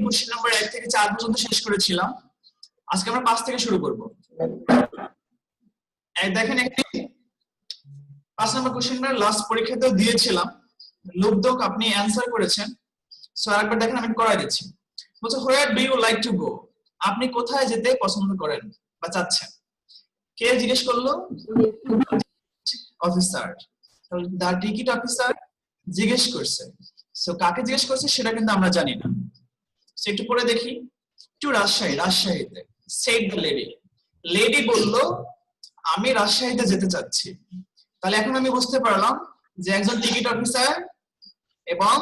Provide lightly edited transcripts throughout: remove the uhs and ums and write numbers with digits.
Question number 1 থেকে 4 পর্যন্ত শেষ করেছিলাম। আজকে আমরা 5 থেকে শুরু করব। এই দেখেন একটি 5 নম্বর কোশ্চেনটা লাস্ট পরীক্ষাতেও দিয়েছিলাম। লুব্ধক আপনি অ্যানসার করেছেন। সো আরেকবার দেখেন আমি করাই দিচ্ছি। বলছে where do you like to go? আপনি কোথায় যেতে পছন্দ করেন বা চাচ্ছেন? কে জিজ্ঞেস করলো? অফিসার। দা টিকিট অফিসার জিজ্ঞেস করছে। সো কাকে জিজ্ঞেস করছে সেটা কিন্তু আমরা জানি না। সো একটু পরে দেখি। টু রাজশাহী, রাজশাহীতে। Said the lady. লেডি বলল আমি রাজশাহীতে যেতে চাচ্ছি। তাহলে এখন আমি বুঝতে পারলাম যে একজন টিকিট অফিসার এবং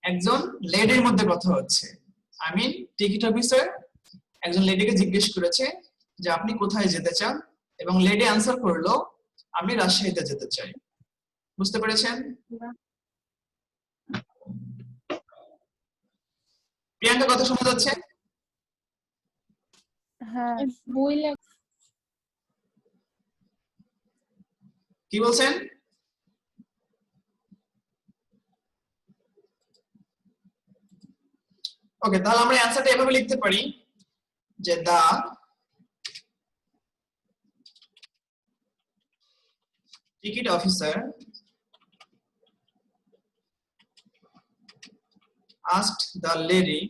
একজন লেডির মধ্যে কথা হচ্ছে। আই মিন টিকিট অফিসার একজন লেডিকে জিজ্ঞেস করেছে যে আপনি কোথায় যেতে চান, এবং লেডি আনসার করলো আমি রাজশাহীতে যেতে চাই। বুঝতে পেরেছেন? প্রিয়াঙ্কা কথা শোনা যাচ্ছে? হ্যাঁ। কি বলছেন? ওকে, তাহলে আমরা অ্যানসারটা এভাবে লিখতে পারি যে the ticket officer asked the lady,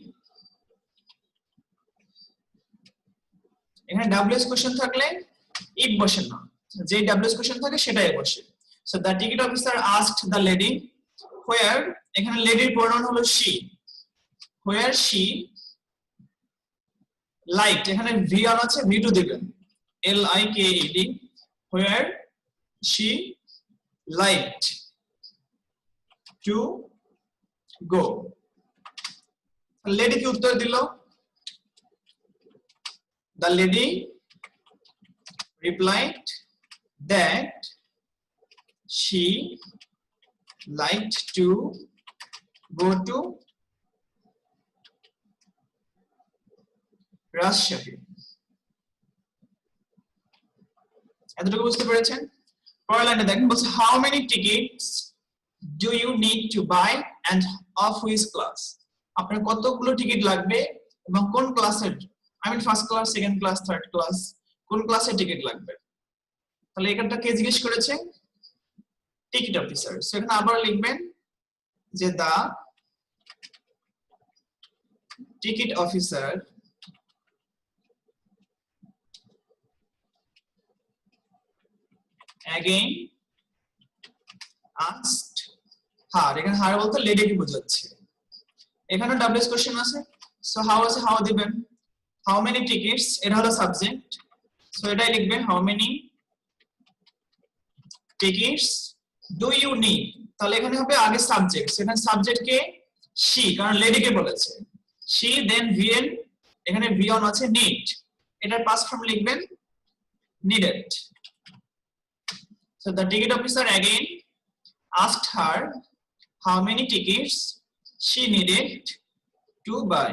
এখানে ডাব্লিউএস কোশ্চেন থাকলে ইট বসে না, যে ডাব্লিউএস কোশ্চেন থাকে সেটাই বসে। So the ticket officer asked the lady where, এখানে লেডির প্রোনাউন হলো she, where she liked, এখানে ভি অন আছে, ভি টু দিবেন, L I K E D, where she liked to go. লেডি কি উত্তর দিল? The lady replied that she liked to go to Rajshahi. এতটুকু বুঝতে পেরেছেন? পরের লাইনে দেখেন বলছে how many tickets do you need to buy and of which class? আপনার কতগুলো টিকিট লাগবে এবং কোন ক্লাসের, I mean first class, second class, third class, কোন ক্লাসের টিকিট লাগবে? তাহলে এখানটা কে জিজ্ঞেস করেছে? Ticket officer. সো এখানে আবার লিখবেন যে the ticket officer again asked her, এখানে হার বলতে লেডিকে বোঝাচ্ছে। এখানে ডাব্লিউএস কোশ্চেন আছে, সো হাউ আছে, হাউ দিবেন। হাউ মেনি টিকিটস, এটা হলো সাবজেক্ট, সো এটাই লিখবেন how many tickets do you need. তাহলে এখানে হবে আগে সাবজেক্ট, সেখানে সাবজেক্ট কে? শি, কারণ লেডিকে বলেছে। শি, দেন ভিএন, এখানে ভি অন আছে, নিড, এটার পাস্ট ফর্ম লিখবেন needed. So the ticket officer again asked her how many tickets she needed to buy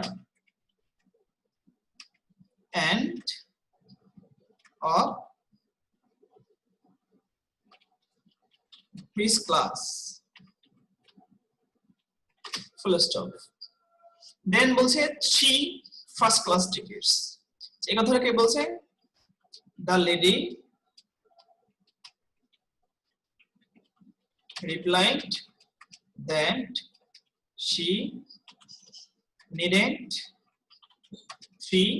and of which class, full stop. Then বলছে she first class tickets, এই কথাটা কে বলছে? the lady replied that she needed 3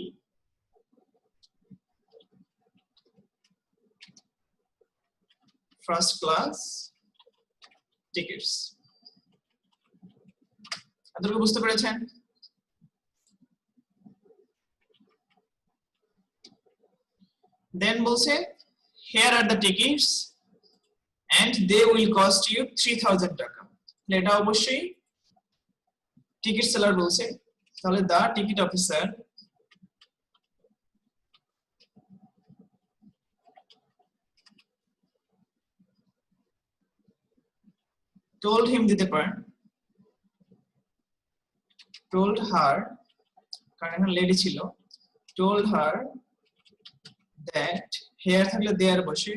first class tickets. এতটুকু বুঝতে পেরেছেন? দেন বলছে here are the tickets and they will cost you 3000 টাকা। এটা অবশ্যই টিকিট সেলার বলছে। তাহলে দা টিকিট অফিসার told him দিতে পারেন, told her, কারণ এখানে লেডি ছিল, told her that here থাকলে there বসে,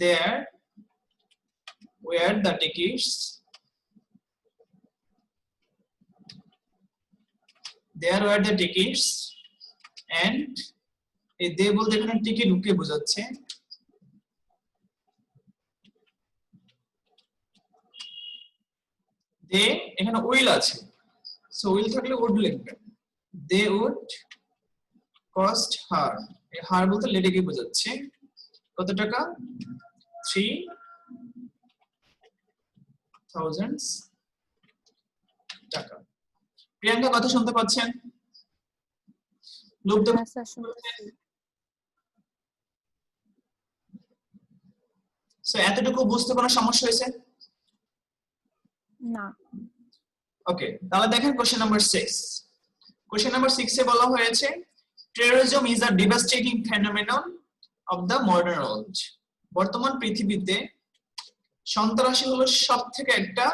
there where the tickets there were the tickets and এই দে বলতে এখানে টিকিট কে বোঝাচ্ছে দে এখানে উইল আছে সো উইল থাকলে উড লিখবেন দে উড কস্ট হার এই হার বলতে লেডিকে বোঝাচ্ছে কত টাকা 3000 টাকা প্রিয়াঙ্কা কথা শুনতে পাচ্ছেন লোক সো এতটুকু বুঝতে কোনো সমস্যা হয়েছে না ওকে তাহলে দেখেন কোশ্চেন নাম্বার 6 কোশ্চেন নাম্বার 6 এ বলা হয়েছে terrorism is a devastating phenomenon of the modern world বর্তমান পৃথিবীতে সন্ত্রাসী হলো সবথেকে একটা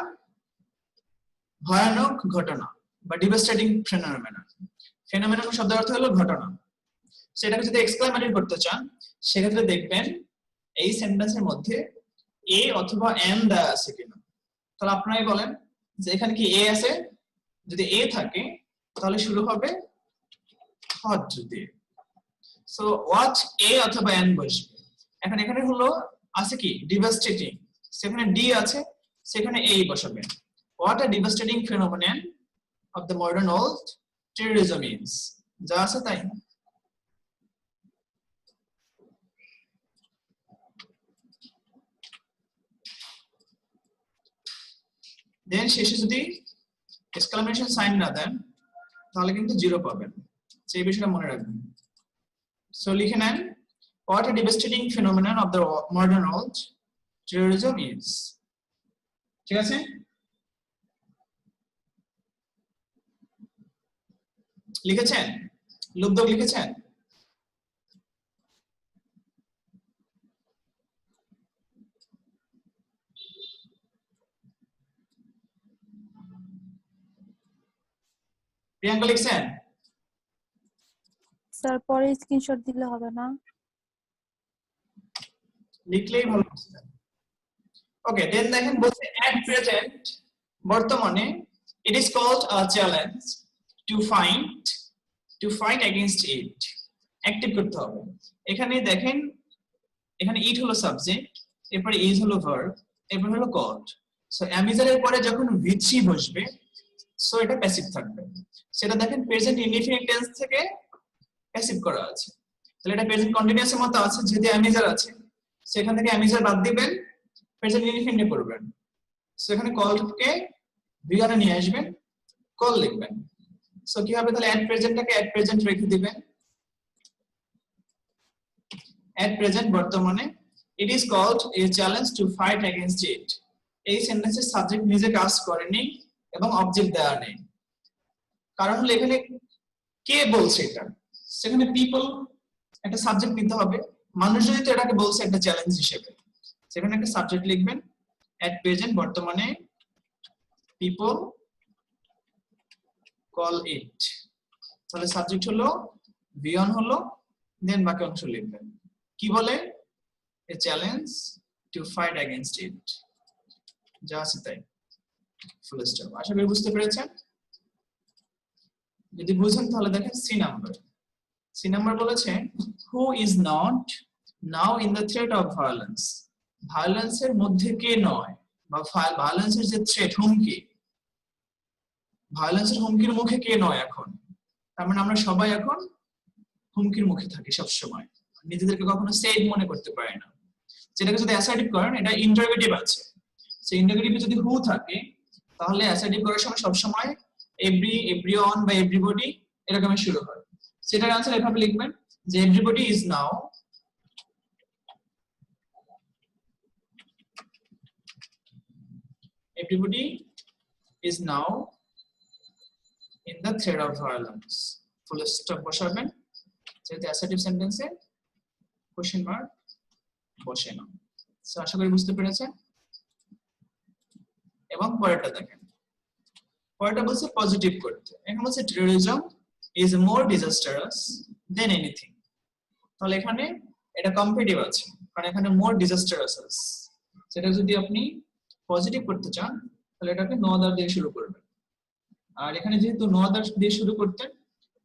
ভয়ানক ঘটনা বা ডিভাস্টেটিং ফেনোমেনন ফেনোমেনন শব্দের অর্থ হলো ঘটনা সেটাকে যদি এক্সক্লেমেটরি করতে চান সেক্ষেত্রে দেখবেন এই সেন্টেন্সের মধ্যে এ অথবা এম দেয়া আছে কিনা তাহলে আপনারাই বলেন যে এখানে কি এ আছে যদি এ থাকে তাহলে শুরু হবে হট দিয়ে সো হোয়াট এ অথবা এন বসবে এখন এখানে হলো আছে কি ডিভাস্টেটিং সেখানে ডি আছে সেখানে এ বসাবে what a devastating phenomenon of the modern world terrorism is যা আছে তাই দেন শেষে যদি এক্সক্লামেশন সাইন না দেন তাহলে কিন্তু 0 পাবেন সেই বিষয়টা মনে রাখবেন সো লিখে নেন what a devastating phenomenon of the modern world terrorism is ঠিক আছে লিখেছেন লুব্ধক লিখেছেন প্রিয়াঙ্কা লিখছেন স্যার পরে স্ক্রিনশট দিলে হবে না লিখলেই ভালো হবে ওকে দেন দেখেন বলছে at present বর্তমানে it is called a challenge to fight against it active করতে হবে এখানে দেখেন এখানে it হলো সাবজেক্ট এরপরে is হলো ভার্ব এরপর হলো called সো অ্যামিজার এর পরে যখন v3 বসবে সো এটা প্যাসিভ থাকবে সেটা দেখেন প্রেজেন্ট ইনডিফিনিট টেন্স থেকে প্যাসিভ করা আছে তাহলে এটা প্রেজেন্ট কন্টিনিউয়াস এর মতো আছে যেহেতু অ্যামিজার আছে সেখান থেকে অ্যামিজার বাদ দিবেন প্রেজেন্ট ইনডিফিনিট করবেন সো এখানে কলকে ভিআরে নিয়ে আসবেন কল লিখবেন সো কি হবে তাহলে এট প্রেজেন্টটাকে এট প্রেজেন্ট রেখে দিবেন এট প্রেজেন্ট বর্তমানে it is called a challenge to fight against it এই সেন্টেন্সের সাবজেক্ট নিজে কাজ করেনি এবং অবজেক্ট দেওয়া নেই কারণ হলো এখানে কে বলছে এটা সেখানে পিপল একটা সাবজেক্ট নিতে হবে মানুষ যদি তো এটাকে বলছে একটা চ্যালেঞ্জ হিসেবে সেখানে একটা সাবজেক্ট লিখবেন এট প্রেজেন্ট বর্তমানে পিপল কল ইট তাহলে সাবজেক্ট হলো V1 হলো দেন বাকি অংশ লিখবেন কি বলে এ চ্যালেঞ্জ টু ফাইট এগেইনস্ট ইট যা আছে তাই ফুল স্টপ আশা করি বুঝতে পেরেছেন যদি বুঝেন তাহলে দেখেন সি নাম্বার বলেছে who is not now in the threat of violence ভায়োলেন্সের মধ্যে কে নয় বা ভায়োলেন্সের যে থ্রেট হুমকি ভায়োলেন্সের হুমকির মুখে কে নয় এখন তার মানে আমরা সবাই এখন হুমকির মুখে থাকি সব সময় নিজেদেরকে কখনো সেফ মনে করতে পারি না যেটাকে যদি অ্যাসার্টিভ করেন এটা ইন্টারোগেটিভ আছে সেই ইন্টারোগেটিভে যদি হু থাকে তাহলে অ্যাসার্টিভ করার সময় সব সময় এভরিওয়ান বা এভরিবডি এরকম শুরু হয় সেটার आंसर এভাবে লিখবেন যে everybody is now in the threat of violence full stop বসাবেন যেটা অ্যাসার্টিভ সেন্টেন্সে কোশ্চেন মার্ক বসে না সো আশা করি বুঝতে পেরেছেন এবং পরেরটা দেখেন পরেরটা বলছে পজিটিভ করতে এখানে বলছে terrorism is more disastrous than anything তাহলে এখানে এটা কম্পিটিটিভ আছে কারণ এখানে more disastrous আছে সেটা যদি আপনি পজিটিভ করতে চান তাহলে এটাকে নো আদার দিয়ে শুরু করবেন। আর এখানে যেহেতু নো আদার দিয়ে শুরু করতেন,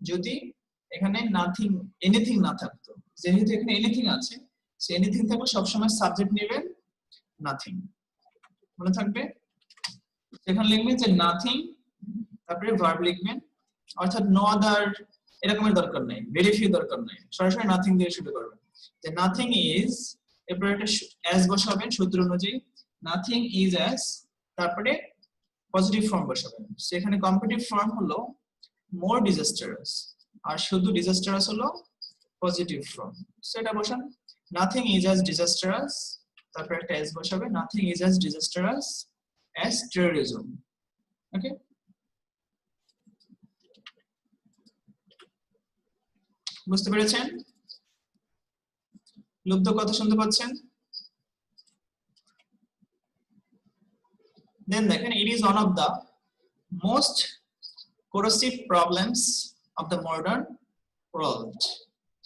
যদি এখানে নাথিং এনিথিং না থাকতো, যেহেতু এখানে এনিথিং আছে, সে এনিথিং থাকলে সবসময় সাবজেক্ট নেবেন নাথিং, মনে থাকবে। এখানে লিখবেন যে নাথিং, তারপরে ভার্ব লিখবেন, অর্থাৎ নো আদার এরকমের দরকার নেই, ভেরি ফিউ দরকার নেই, সরাসরি নাথিং দিয়ে শুরু করবেন। যে নাথিং ইজ, এরপর একটা অ্যাজ বসাবেন সূত্র অনুযায়ী, নাথিং ইজ অ্যাজ, তারপরে পজিটিভ ফর্ম বসাবেন। সেখানে কম্পিটিটিভ ফর্ম হলো মোর ডিজাস্টারাস, আর শুধু ডিজাস্টারাস হলো পজিটিভ ফর্ম। সেটা বসান, নাথিং ইজ অ্যাজ ডিজাস্টারাস, তারপর একটা অ্যাজ বসাবে, nothing is as disastrous as terrorism. Okay, বুঝতে পেরেছেন? লুব্ধ কথা শুনতে পাচ্ছেন? দেন দেখেন, it is one of the most corrosive problems of the modern world.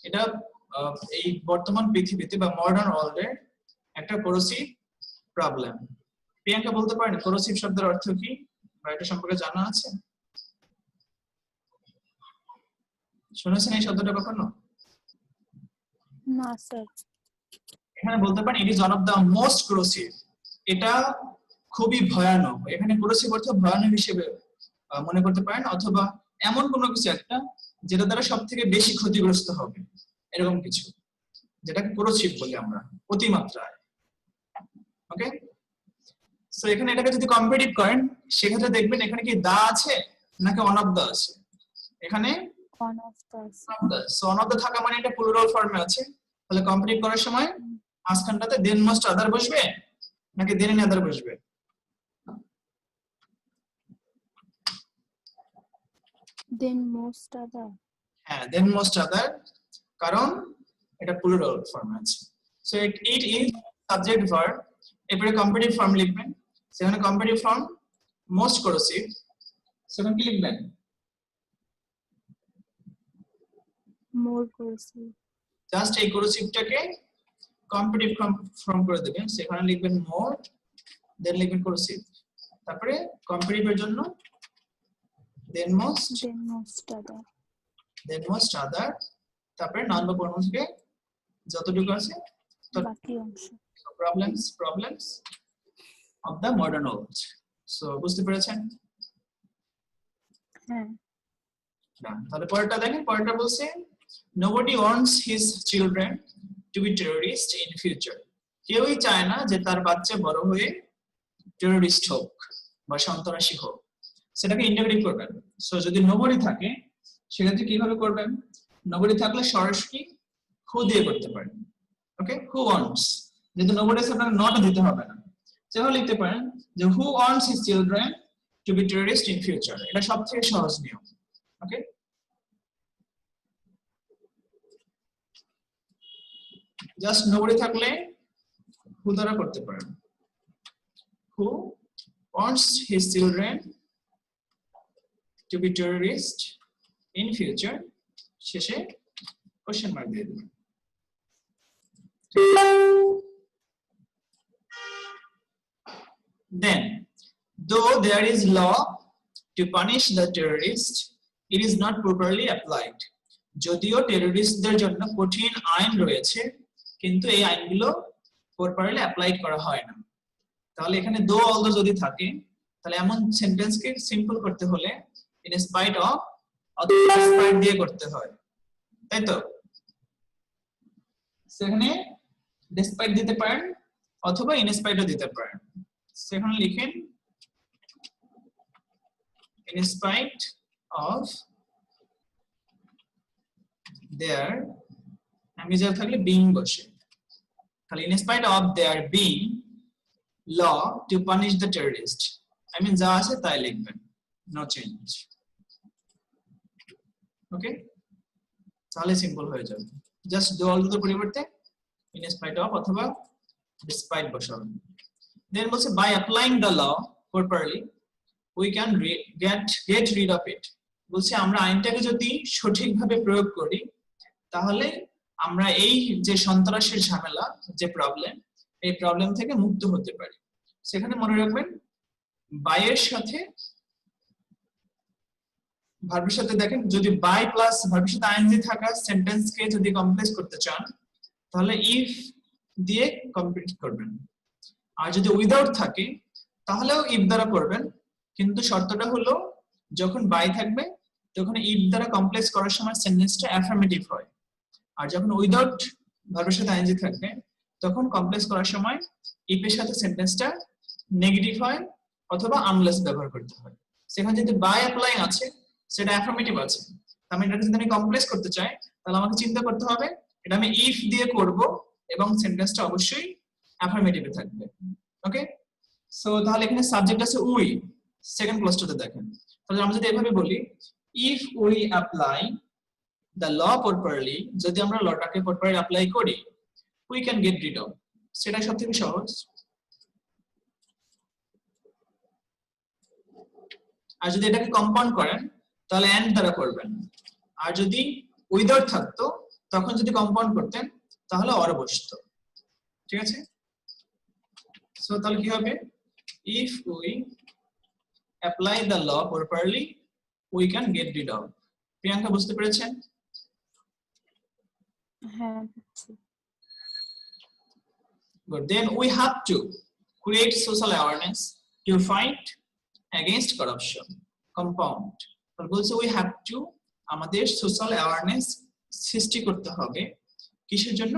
এটা এই বর্তমান পৃথিবীতে বা মডার্ন ওয়ার্ল্ডের একটা করোসিভ প্রবলেম। প্রিয়াঙ্কা বলতে পারেন করোসিভ শব্দের অর্থ কি, বা এটা সম্পর্কে জানা আছে? শুনেছেন এই শব্দটা কখনো? না স্যার। এখানে বলতে পারেন it is one of the most corrosive, এটা খুবই ভয়ানক। এখানে করোসিভ অর্থ ভয়ানক হিসেবে মনে করতে পারেন, অথবা এমন কোনো কিছু একটা যেটা দ্বারা সবথেকে বেশি ক্ষতিগ্রস্ত হবে, এরকম কিছু, যেটাকে করোসিভ বলি আমরা, অতিমাত্রায়। ওকে, সো এখানে এটাকে যদি কম্পারেটিভ করেন সেক্ষেত্রে দেখবেন এখানে কি দা আছে নাকি অন অফ দা আছে? এখানে one of the. So one of the থাকা মানে এটা প্লুরাল ফর্মে আছে, তাহলে কম্পারেটিভ করার সময় মাঝখানটাতে দেন মোস্ট আদার বসবে নাকি দেন এনি আদার বসবে? দেন মোস্ট আদার। হ্যাঁ, দেন মোস্ট আদার, কারণ এটা প্লুরাল ফর্মে আছে। So it is subject verb, এরপরে কম্পারেটিভ ফর্ম লিখবেন। সেখানে কম্পারেটিভ ফর্ম মোস্ট করোসিভ, সেখানে কি লিখবেন? মোর করোসিভ। জাস্ট এই করোসিভটাকে কম্পারেটিভ ফর্ম করে দিবেন, সেখানে লিখবেন মোর, দেন লিখবেন করোসিভ, তারপরে কম্পারেটিভের জন্য দেন মোস্ট আদার, তারপরে নাউন বা প্রোনাউন থেকে যতটুকু আছে বাকি অংশ। Problems of the modern world. So বুঝতে পেরেছেন? হ্যাঁ। তাহলে পরেরটা দেখেন, পরেরটা বলছে nobody wants his children to be terrorists in future. কেউই চায় না যে তার বাচ্চা বড় হয়ে টেররিস্ট হোক বা সন্ত্রাসী হোক। সেটাকে ইন্টিগ্রেট করবেন। সো যদি nobody থাকে সেক্ষেত্রে কিভাবে করবেন? nobody থাকলে সরাসরি who দিয়ে করতে পারেন। ওকে, who wants, যেহেতু nobody আছে আপনাকে not দিতে হবে না, তাহলে লিখতে পারেন যে who wants his children to be terrorists in future. এটা সবথেকে সহজ নিয়ম। ওকে, জাস্ট nobody থাকলে who দ্বারা করতে পারেন, who wants his children to be terrorists in future, শেষে কোশ্চেন মার্ক দিয়ে দেবেন। Then, though there is law to punish the terrorist, it is not properly applied. যদিও টেররিস্টদের জন্য কঠিন আইন রয়েছে, কিন্তু এই আইনগুলো প্রপারলি অ্যাপ্লাইড করা হয় না। তাহলে এখানে দো অলদো যদি থাকে, তাহলে এমন সেন্টেন্সকে সিম্পল করতে হলে ইন স্পাইট অফ অথবা স্পাইট দিয়ে করতে হয়, তাই তো? সেখানে ডিসপাইট দিতে পারেন অথবা ইন স্পাইটও দিতে পারেন। সেখানে লিখেন in spite of their, আমি যা থাকলে being বসে, তাহলে in spite of their being law to punish the terrorist, I mean যা আছে তাই লিখবেন, no change। ওকে, তাহলে সিম্পল হয়ে যাবে। জাস্ট do all the পরিবর্তে in spite of অথবা despite বসাবেন। Then বলছে by applying the law properly we can get rid of it. বলছে আমরা আইনটাকে যদি সঠিকভাবে প্রয়োগ করি তাহলে আমরা এই যে সন্ত্রাসের ঝামেলা, যে প্রবলেম, এই প্রবলেম থেকে মুক্ত হতে পারি। সেখানে মনে রাখবেন বাই এর সাথে ভার্বের সাথে দেখেন যদি বাই প্লাস ভার্বের সাথে আইএনজি থাকা সেন্টেন্সকে যদি কমপ্লেক্স করতে চান তাহলে ইফ দিয়ে কমপ্লিট করবেন, আর যদি উইদাউট থাকে তাহলেও ইফ দ্বারা করবেন, কিন্তু শর্তটা হলো যখন বাই থাকবে তখন ইফ দ্বারা কমপ্লেক্স করার সময় সেন্টেন্সটা অ্যাফার্মেটিভ হয়, আর যখন উইদাউট ভার্বের সাথে আইএনজি থাকবে তখন কমপ্লেক্স করার সময় ইফ এর সাথে সেন্টেন্সটা নেগেটিভ হয় অথবা আনলেস ব্যবহার করতে হয়। সেখানে যদি বাই অ্যাপ্লাই আছে সেটা অ্যাফার্মেটিভ আছে, আমি এটাকে যদি আমি কমপ্লেক্স করতে চাই তাহলে আমাকে চিন্তা করতে হবে এটা আমি ইফ দিয়ে করব এবং সেন্টেন্সটা অবশ্যই অ্যাফার্মেটিভে থাকবে। ওকে, সো তাহলে এখানে সাবজেক্ট আছে উই, সেকেন্ড ক্লাসটাতে দেখেন, তাহলে আমরা যদি এভাবে বলি if we apply the law properly, যদি আমরা লটাকে প্রপারলি অ্যাপ্লাই করি we can get rid of, সেটা সবথেকে সহজ। আর যদি এটাকে কম্পাউন্ড করেন তাহলে এন্ড দ্বারা করবেন, আর যদি উইদাউট থাকতো তখন যদি কম্পাউন্ড করতেন তাহলে অর বসতো। ঠিক আছে, সো তাহলে কি হবে if we apply the law properly we can get rid of. Priyanka বুঝতে পেরেছেন? হ্যাঁ বুঝছি। Good. Then we have to create social awareness to fight against corruption. Compound. তাহলে বলছে we have to, আমাদের সোশ্যাল অ্যাওয়ারনেস সৃষ্টি করতে হবে কিসের জন্য?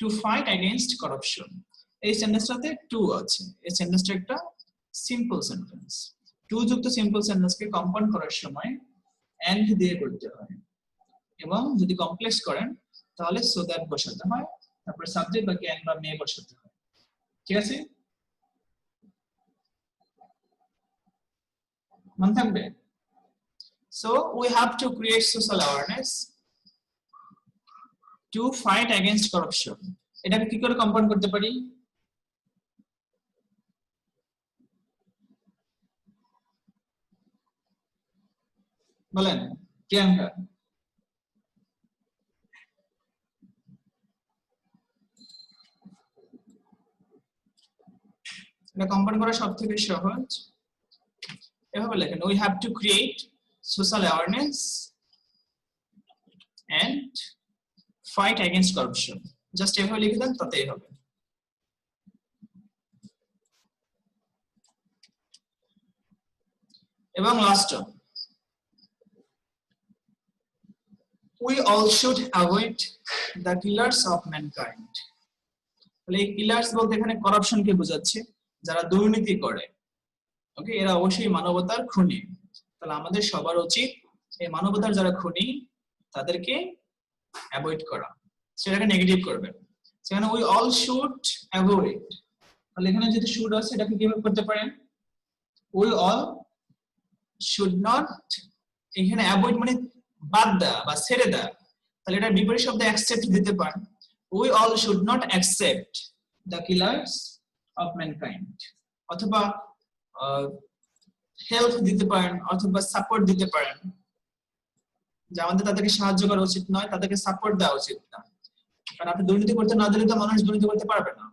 Two fight against corruption. এই সেন্টেন্সটাতে টু আছে, এই সেন্টেন্সটা একটা সিম্পল সেন্টেন্স। টু যুক্ত সিম্পল সেন্টেন্সকে কম্পাউন্ড করার সময় এন্ড দিয়ে করতে হয়, এবং যদি কমপ্লেক্স করেন তাহলে সো দ্যাট বসাতে হয়, তারপর সাবজেক্ট বা ক্যান বা মে বসাতে হয়। ঠিক আছে, মনে থাকবে? So we have to create social awareness to fight against corruption. এটাকে কি করে কম্পাউন্ড করতে পারি? বলেন প্রিয়াঙ্কা। এটা কম্পাউন্ড করা সবথেকে সহজ। এভাবে লেখেন we have to create social awareness and fight against corruption. Just এভাবে লিখে দেন তাতেই হবে। এবং last we all should avoid the killers of mankind. তাহলে এই কিলার্স বলতে এখানে করাপশনকে বোঝাচ্ছে, যারা দুর্নীতি করে। ওকে, এরা অবশ্যই মানবতার খুনি। তাহলে আমাদের সবার উচিত এই মানবতার যারা খুনি তাদেরকে অ্যাভয়েড করা, সেটাকে নেগেটিভ করবেন। সেখানে উই অল শুড অ্যাভয়েড, তাহলে এখানে যদি শুড আছে এটাকে কিভাবে করতে পারেন? উই অল শুড নট, এখানে অ্যাভয়েড মানে বাদ দেওয়া বা ছেড়ে দেওয়া, তাহলে এটা বিপরীত শব্দে অ্যাকসেপ্ট দিতে পারেন। We all should not accept the killers of mankind, অথবা হেল্প দিতে পারেন অথবা সাপোর্ট দিতে পারেন, যে আমাদের তাদেরকে সাহায্য করা উচিত নয়, তাদেরকে সাপোর্ট দেওয়া উচিত না, কারণ আপনি দুর্নীতি করতে না দিলে তো মানুষ দুর্নীতি করতে পারবে না।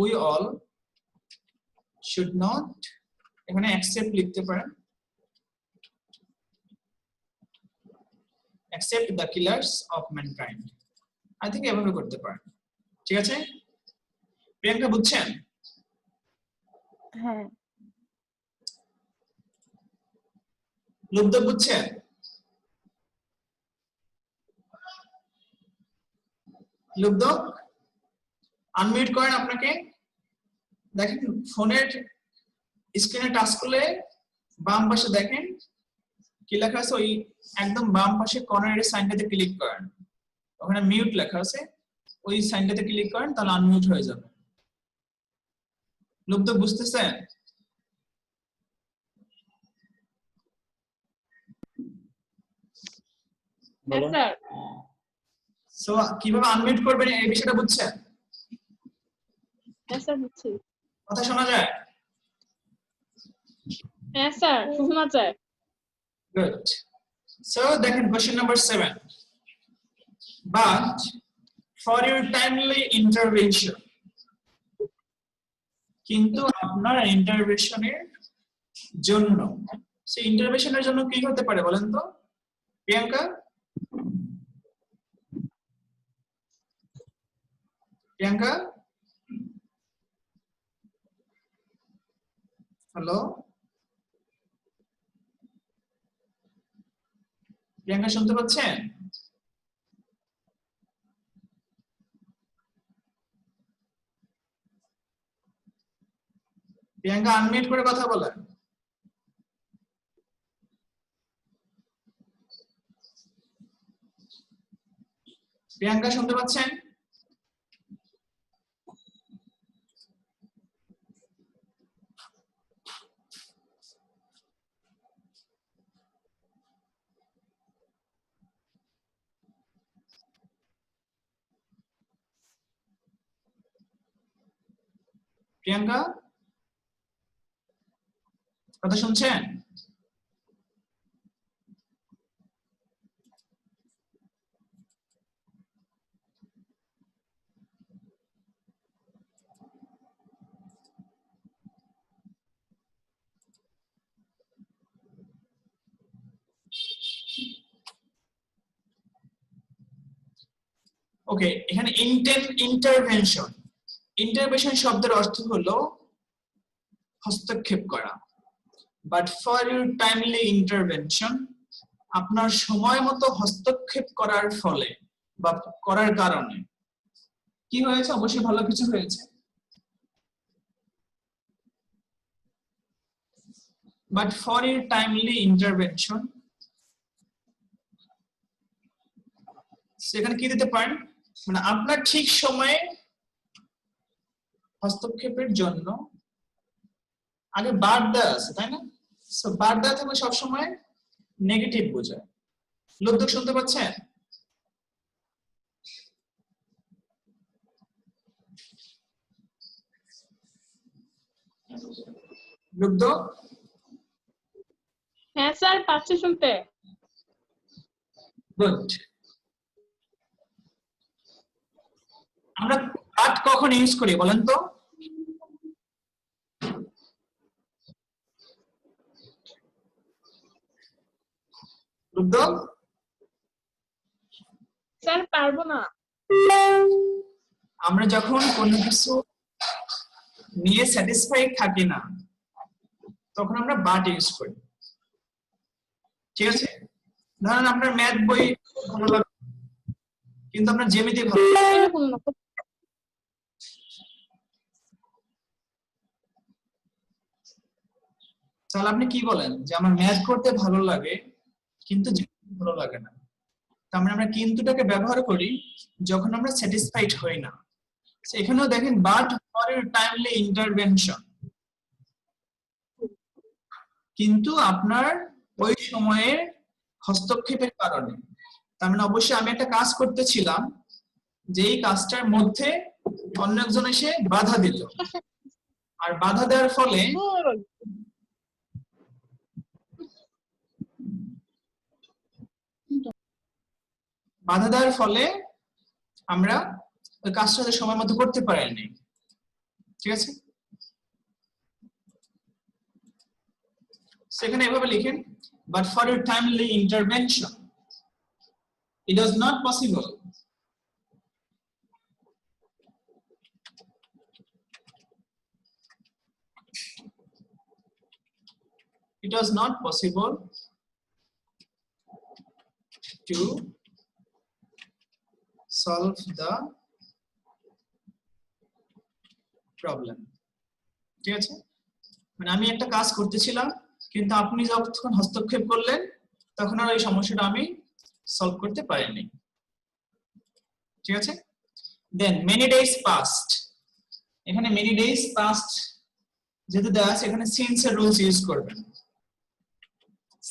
উই অল শুড নট, এখানে অ্যাকসেপ্ট লিখতে পারেন, accept the killers of mankind. I think এভাবে করতে পারেন। ঠিক আছে, প্রিয়াঙ্কা বুঝছেন? হ্যাঁ। লুব্ধ বুঝছেন? লুব্ধ আনমিউট করেন আপনাকে। দেখেন ফোনের স্ক্রিনে টাচ করলে বাম পাশে দেখেন কি লেখা আছে, ওই একদম বাম পাশে কর্নারের সাইনটাতে ক্লিক করেন, ওখানে মিউট লেখা আছে, ওই সাইনটাতে ক্লিক করেন তাহলে আনমিউট হয়ে যাবে। লুব্ধ বুঝতেছেন? সো কিভাবে আনমিউট করবেন এই বিষয়টা বুঝছেন? হ্যাঁ স্যার বুঝছি। কথা শোনা যায়? হ্যাঁ স্যার শোনা যায়। Good. So দেখেন question number 7. But for your timely intervention, কিন্তু আপনার ইন্টারভেনশনের জন্য, সেই ইন্টারভেনশনের জন্য কি হতে পারে বলেন তো প্রিয়াঙ্কা? প্রিয়াঙ্কা, হ্যালো প্রিয়াঙ্কা, শুনতে পাচ্ছেন? প্রিয়াঙ্কা, আনমিউট করে কথা বলেন। প্রিয়াঙ্কা, শুনতে পাচ্ছেন? প্রিয়াঙ্কা, কথা শুনছেন? ওকে, এখানে ইন্টারভেনশন, ইন্টারভেনশন শব্দের অর্থ হলো হস্তক্ষেপ করা। But for your timely intervention, আপনার সময় মতো হস্তক্ষেপ করার ফলে বা করার কারণে কি হয়েছে? অবশ্যই ভালো কিছু হয়েছে। But for your timely intervention, সেখানে কি দিতে পারেন, মানে আপনার ঠিক সময়ে হস্তক্ষেপের জন্য। আগে বাদ দেওয়া আছে তাই না? সো বাদ দেওয়া থাকলে সবসময় নেগেটিভ বোঝায়। লোকদক শুনতে পাচ্ছেন? লোকদক, হ্যাঁ স্যার, পাচ্ছি শুনতে। গুড। আমরা বাট কখন ইউজ করি বলেন তো? লোকদক, স্যার পারবো না। আমরা যখন কোনো কিছু নিয়ে স্যাটিসফাইড থাকি না তখন আমরা বাট ইউজ করি, ঠিক আছে? ধরেন আপনার ম্যাথ বই ভালো লাগে কিন্তু আপনার জ্যামিতি ভালো লাগে, এটা কোনো না। তাহলে আপনি কি বলেন যে আমার ম্যাথ করতে ভালো লাগে কিন্তু জ্যামিতি ভালো লাগে না? তার মানে আমরা কিন্তুটাকে ব্যবহার করি যখন আমরা স্যাটিসফাইড হই না। এখানেও দেখেন বাট ফর টাইমলি ইন্টারভেনশন, কিন্তু আপনার ওই সময়ের হস্তক্ষেপের কারণে। তার মানে অবশ্যই আমি একটা কাজ করতেছিলাম, যেই কাজটার মধ্যে অন্য একজন এসে বাধা দিল, আর বাধা দেওয়ার ফলে আমরা ওই কাজটা সময় মতো করতে পারিনি, ঠিক আছে? সেখানে এভাবে লিখেন, but for your timely intervention it was not possible to solve the problem, ঠিক আছে? মানে আমি একটা কাজ করতেছিলাম কিন্তু আপনি যখন হস্তক্ষেপ করলেন তখন আর এই সমস্যাটা আমি সলভ করতে পারিনি, ঠিক আছে? দেন many days passed, এখানে many days passed যেহেতু দেওয়া আছে এখানে since এর রুলস ইউজ করবেন।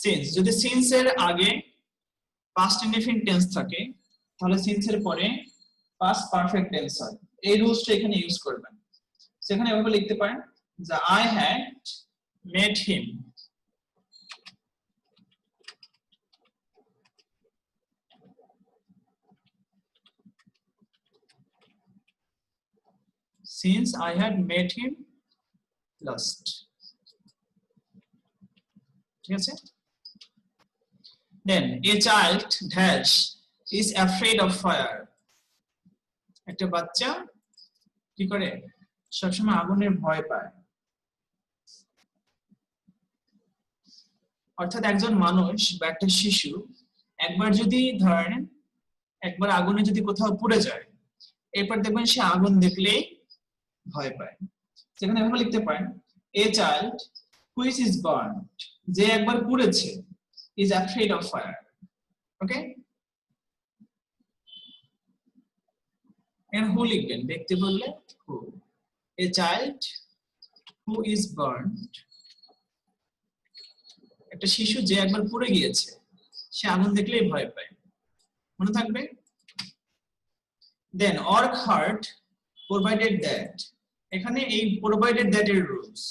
since, যদি since এর আগে past indefinite tense থাকে তাহলে since এর পরে past perfect tense হয়, এই রুলসটা এখানে ইউজ করবেন। সেখানে এভাবে লিখতে পারেন যে I had met him since I had met him lost ঠিক আছে then a child dash is afraid of fire একটা বাচ্চা কি করে সবসময় আগুনের ভয় পায় অর্থাৎ একজন মানুষ বা একটা শিশু একবার যদি ধরেন একবার আগুনে যদি কোথাও পুড়ে যায় এরপর দেখবেন সে আগুন দেখলেই ভয় পায় সেখানে এভাবে লিখতে পারেন a child who is burnt যে একবার পুড়েছে is afraid of fire okay and who লিখবেন ব্যক্তি বললে who a child who is burnt একটা শিশু যে একবার পুড়ে গিয়েছে সে আগুন দেখলেই ভয় পায় মনে থাকবে then Urquhart provided that এখানে এই provided that এর রুলস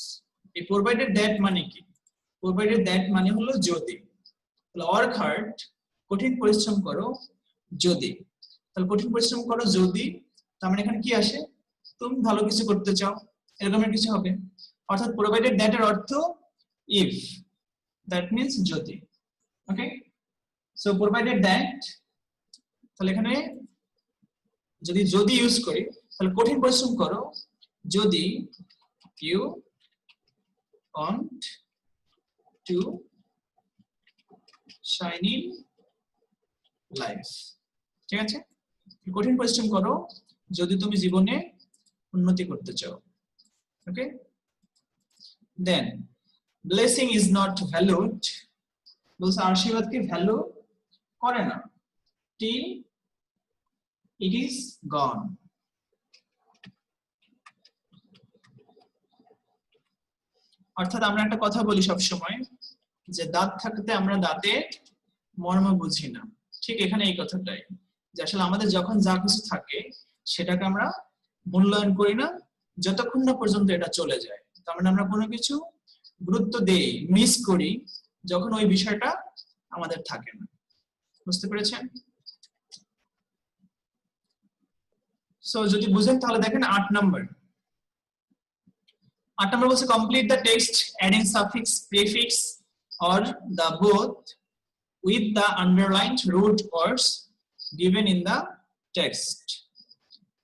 এই provided that মানে কি provided that মানে হলো যদি তাহলে Urquhart কঠিন পরিশ্রম করো যদি তাহলে কঠিন পরিশ্রম করো যদি তার মানে এখানে কি আসে তুমি ভালো কিছু করতে চাও এরকমের কিছু হবে অর্থাৎ provided that এর অর্থ if that means যদি okay so provided that তাহলে এখানে যদি ইউজ করি তাহলে কঠিন পরিশ্রম করো যদি you want to shine in life ঠিক আছে কঠিন পরিশ্রম করো যদি তুমি জীবনে উন্নতি করতে চাও ওকে then blessing is not valued বলছে আশীর্বাদকে ভ্যালু করে না till it is gone অর্থাৎ আমরা একটা কথা বলি সব সময় যে দাঁত থাকতে আমরা দাঁতে মর্ম বুঝি না ঠিক এখানে এই কথাটাই যে আসলে আমাদের যখন যা কিছু থাকে সেটাকে আমরা মূল্যায়ন করি না যতক্ষণ না পর্যন্ত এটা চলে যায় তার মানে আমরা কোনো কিছু গুরুত্ব দেই মিস করি যখন ওই বিষয়টা আমাদের থাকে না বুঝতে পেরেছেন সো যদি বুঝেন তাহলে দেখেন 8 নাম্বার বলছে complete the text adding suffix prefix or the both with the underlined root words given in the text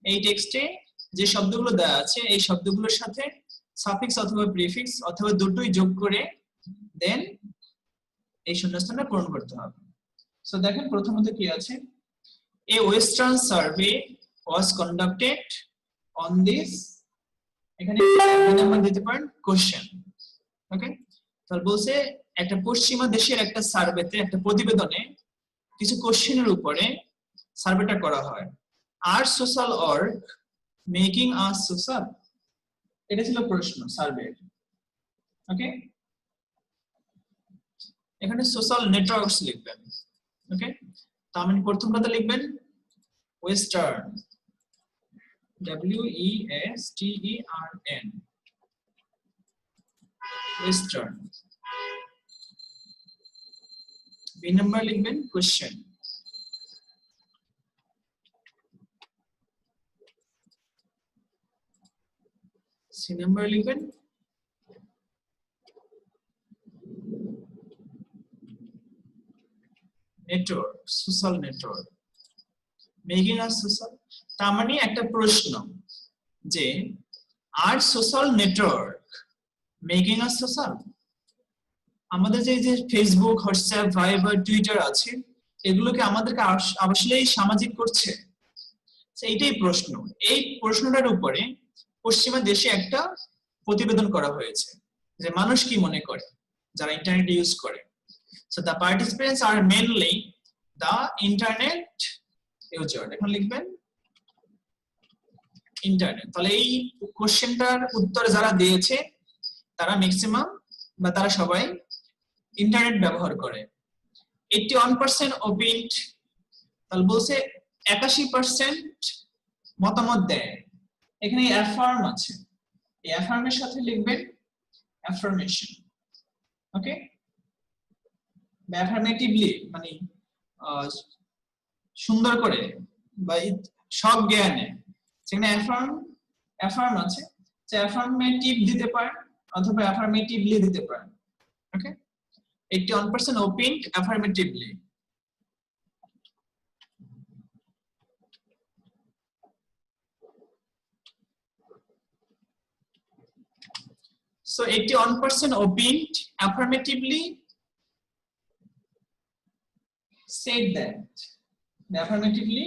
এই টেক্সটে যে শব্দগুলো দেওয়া আছে এই শব্দগুলোর সাথে সাফিক্স অথবা প্রিফিক্স অথবা দুটোই যোগ করে দেন এই শূন্যস্থানটা পূরণ করতে হবে সো দেখেন প্রথমত কি আছে a western survey was conducted on this এখানে নাম্বার দিতে পারেন কোশ্চেন ওকে তাহলে বলছে একটা পশ্চিমা দেশের একটা সার্ভেতে একটা প্রতিবেদনে কিছু কোশ্চেনের উপরে সার্ভেটা করা হয় আর social work making us social এটা ছিল প্রশ্ন সার্ভে ওকে এখানে সোশ্যাল নেটওয়ার্কস লিখবেন ওকে তার মানে প্রথমটা লিখবেন western WESTERN Western B number লিখবেন question C number লিখবেন network social network making a social তার মানে একটা প্রশ্ন যে আর social network making us social আমাদের যে ফেসবুক হোয়াটসঅ্যাপ ভাইবার টুইটার আছে এগুলোকে আমাদেরকে আসলেই সামাজিক করছে এইটাই প্রশ্ন এই প্রশ্নটার উপরে পশ্চিমা দেশে একটা প্রতিবেদন করা হয়েছে যে মানুষ কি মনে করে যারা ইন্টারনেট ইউজ করে so the participants are mainly the internet user এখন লিখবেন ইন্টারনেট তাহলে এই কোশ্চেনটার উত্তর যারা দিয়েছে তারা ম্যাক্সিমাম বা তারা সবাই ইন্টারনেট ব্যবহার করে 81% ওপিনড তাহলে বলছে 81% মতামত দেয় এখানে অ্যাফার্ম আছে এই অ্যাফার্মের সাথে লিখবেন অ্যাফার্মেশন ওকে অ্যাফার্মেটিভলি মানে সুন্দর করে বা সব জ্ঞানে সেখানে অ্যাফার্ম আছে যে অ্যাফার্মেটিভ দিতে পারেন অথবা অ্যাফার্মেটিভলি দিতে পারেন। ওকে, 81% opined affirmatively. So 81% opined affirmatively said that. Affirmatively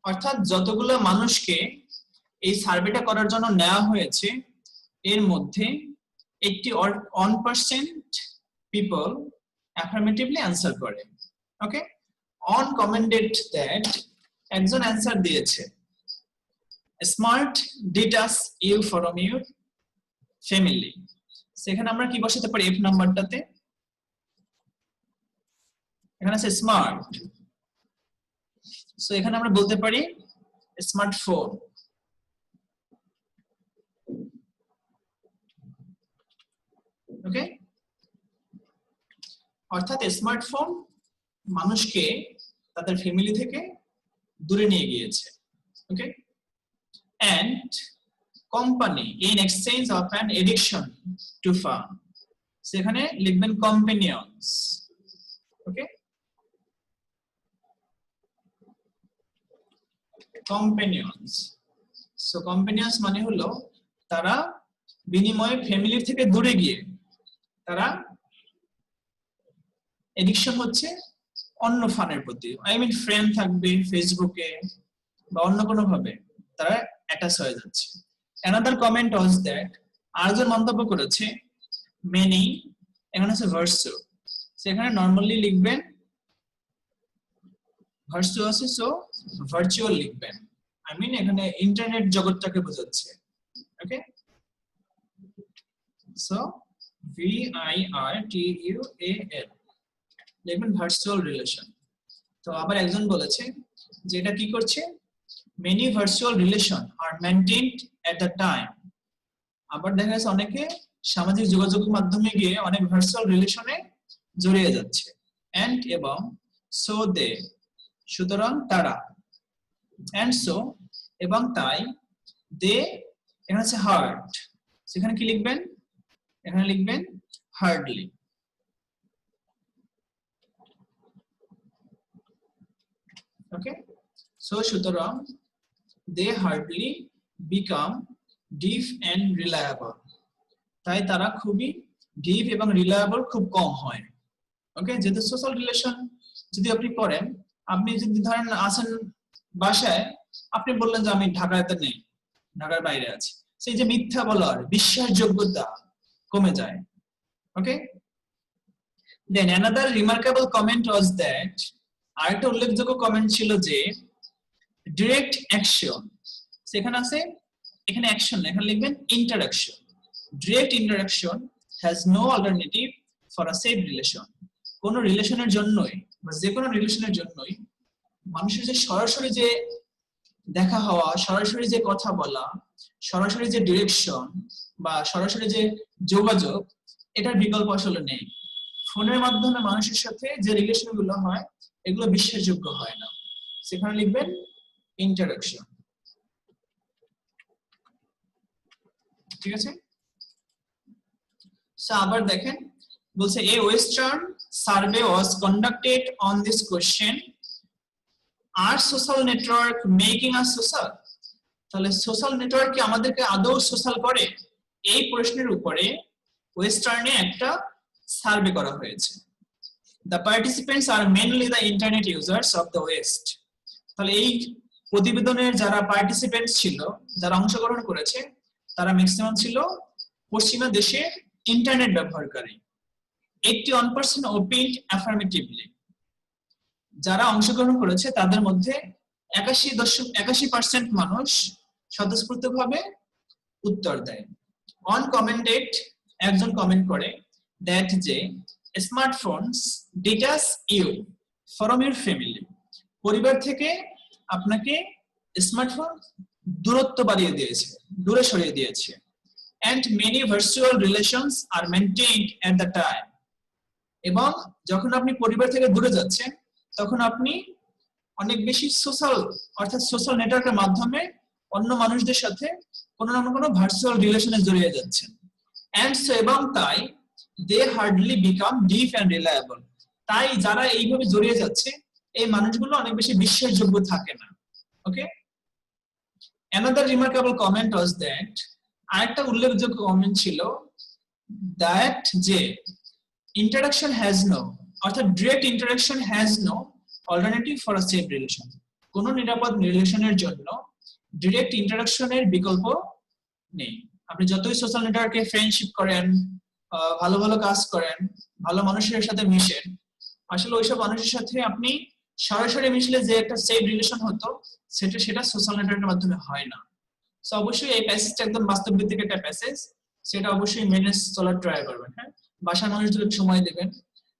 অর্থাৎ যতগুলো মানুষকে এই সার্ভেটা করার জন্য নেওয়া হয়েছে এর মধ্যে 81% পিপল অ্যাফার্মেটিভলি অ্যানসার করে। ওকে, অন কমেন্টেড দ্যাট একজন অ্যানসার দিয়েছে smart detach you from your family. সেখানে আমরা কি বসাতে পারি এফ নাম্বারটাতে? এখানে আছে স্মার্ট, সো এখানে আমরা বলতে পারি স্মার্টফোন। ওকে, অর্থাৎ স্মার্টফোন মানুষকে তাদের ফ্যামিলি থেকে দূরে নিয়ে গিয়েছে। ওকে, and company in exchange of an addiction to fun, সেখানে লিখবেন companions। ওকে, companions, so companions মানে হলো তারা বিনিময়ে ফ্যামিলি থেকে দূরে গিয়ে তারা এডিকশন হচ্ছে অন্য ফানের প্রতি, আই মিন ফ্রেন্ড থাকবে ফেসবুকে বা অন্য কোনো ভাবে তারা অ্যাটাচ হয়ে যাচ্ছে। অ্যানাদার কমেন্ট ওয়াজ দ্যাট, আরেকজন মন্তব্য করেছে মেনি, এখানে আছে ভার্চু, সেখানে নরমালি লিখবেন ভার্চু আছে, সো ভার্চুয়াল লিখবেন, আই মিন এখানে ইন্টারনেট জগৎটাকে বোঝাচ্ছে। ওকে, সো VIRTUAL লিখবেন ভার্চুয়াল রিলেশন। তো আবার একজন বলেছে যে এটা কি করছে, many virtual relation are maintained at the time, আবার দেখা যাচ্ছে অনেকে সামাজিক যোগাযোগের মাধ্যমে গিয়ে অনেক ভার্চুয়াল রিলেশনে জড়িয়ে যাচ্ছে। and এবং so they, সুতরাং তারা, and so এবং তাই, they এখানে আছে হার্ট, সেখানে কি লিখবেন, এখানে লিখবেন হার্ডলি। ওকে, সো সুতরাং they hardly become deep and reliable, তাই তারা খুবই ডিপ এবং রিলায়েবল খুব কম হয়। ওকে, যেহেতু সোশ্যাল রিলেশন যদি আপনি করেন, আপনি যদি ধরেন আসেন বাসায়, আপনি বললেন যে আমি ঢাকাতে নেই, ঢাকার বাইরে আছি, সেই যে মিথ্যা বলার বিশ্বাসযোগ্যতা কমে যায়। Okay, then another remarkable comment was that, আরেকটা উল্লেখযোগ্য কমেন্ট ছিল যে ডিরেক্ট অ্যাকশন, সেখানে আছে এখানে অ্যাকশন, এখানে লিখবেন interaction. Direct interaction has no alternative for a safe relation, কোন রিলেশনের জন্যই বা যে কোনো রিলেশনের জন্যই মানুষের যে সরাসরি যে দেখা হওয়া, সরাসরি যে কথা বলা, সরাসরি যে ডিরেকশন বা সরাসরি যে যোগাযোগ, এটার বিকল্প আসলে নেই। ফোনের মাধ্যমে মানুষের সাথে যে রিলেশন গুলো হয় এগুলো বিশ্বাসযোগ্য হয় না, সেখানে লিখবেন ইন্টারঅ্যাকশন। ঠিক আছে, আবার দেখেন বলছে a western survey was conducted on this question, আর social network making us social, তাহলে সোশ্যাল নেটওয়ার্ক কি আমাদেরকে আদৌ সোশ্যাল করে, এই প্রশ্নের উপরে ওয়েস্টার্নে একটা সার্ভে করা হয়েছে। The participants are mainly the internet users of the west, তাহলে এই প্রতিবেদনের যারা পার্টিসিপেন্টস ছিল, যারা অংশগ্রহণ করেছে, তারা ম্যাক্সিমাম ছিল পশ্চিমা দেশের ইন্টারনেট ব্যবহারকারী। 81% opined affirmatively, যারা অংশগ্রহণ করেছে তাদের মধ্যে 81% মানুষ স্বতঃস্ফূর্তভাবে উত্তর দেয়। অন কমেন্টেড একজন কমেন্ট করে দ্যাট যে smartphones detach you from your family, পরিবার থেকে আপনাকে স্মার্টফোন দূরত্ব বাড়িয়ে দিয়েছে, দূরে সরিয়ে দিয়েছে। and many virtual relations are maintained at the time, এবং যখন আপনি পরিবার থেকে দূরে যাচ্ছেন তখন আপনি অনেক বেশি সোশ্যাল অর্থাৎ সোশ্যাল নেটওয়ার্কের মাধ্যমে অন্য মানুষদের সাথে কোনো না কোনো ভার্চুয়াল রিলেশনে জড়িয়ে যাচ্ছেন। এন্ড সো এবং তাই they hardly become deep and reliable, তাই যারা এইভাবে জড়িয়ে যাচ্ছে এই মানুষগুলো অনেক বেশি বিশ্বাসযোগ্য থাকে না। ওকে, another remarkable comment was that আরেকটা উল্লেখযোগ্য কমেন্ট ছিল that যে interaction has no অর্থাৎ direct interaction has no alternative for a safe relation, কোন নিরাপদ রিলেশনের জন্য ডিরেক্ট ইন্টারাকশনের বিকল্প নেই। আপনি যতই সোশ্যাল নেটওয়ার্কে ফ্রেন্ডশিপ করেন, ভালো ভালো কাজ করেন, ভালো মানুষের সাথে মিশেন, আসলে ওইসব মানুষের সাথে আপনি সরাসরি মিশলে যে একটা সেফ রিলেশন হতো সেটা সোশ্যাল নেটওয়ার্কের মাধ্যমে হয় না। সো অবশ্যই এই প্যাসেজটা একদম বাস্তব ভিত্তিক একটা প্যাসেজ, সেটা অবশ্যই মেনে চলার ট্রাই করবেন। হ্যাঁ, বাসার মানুষদেরকে সময় দেবেন,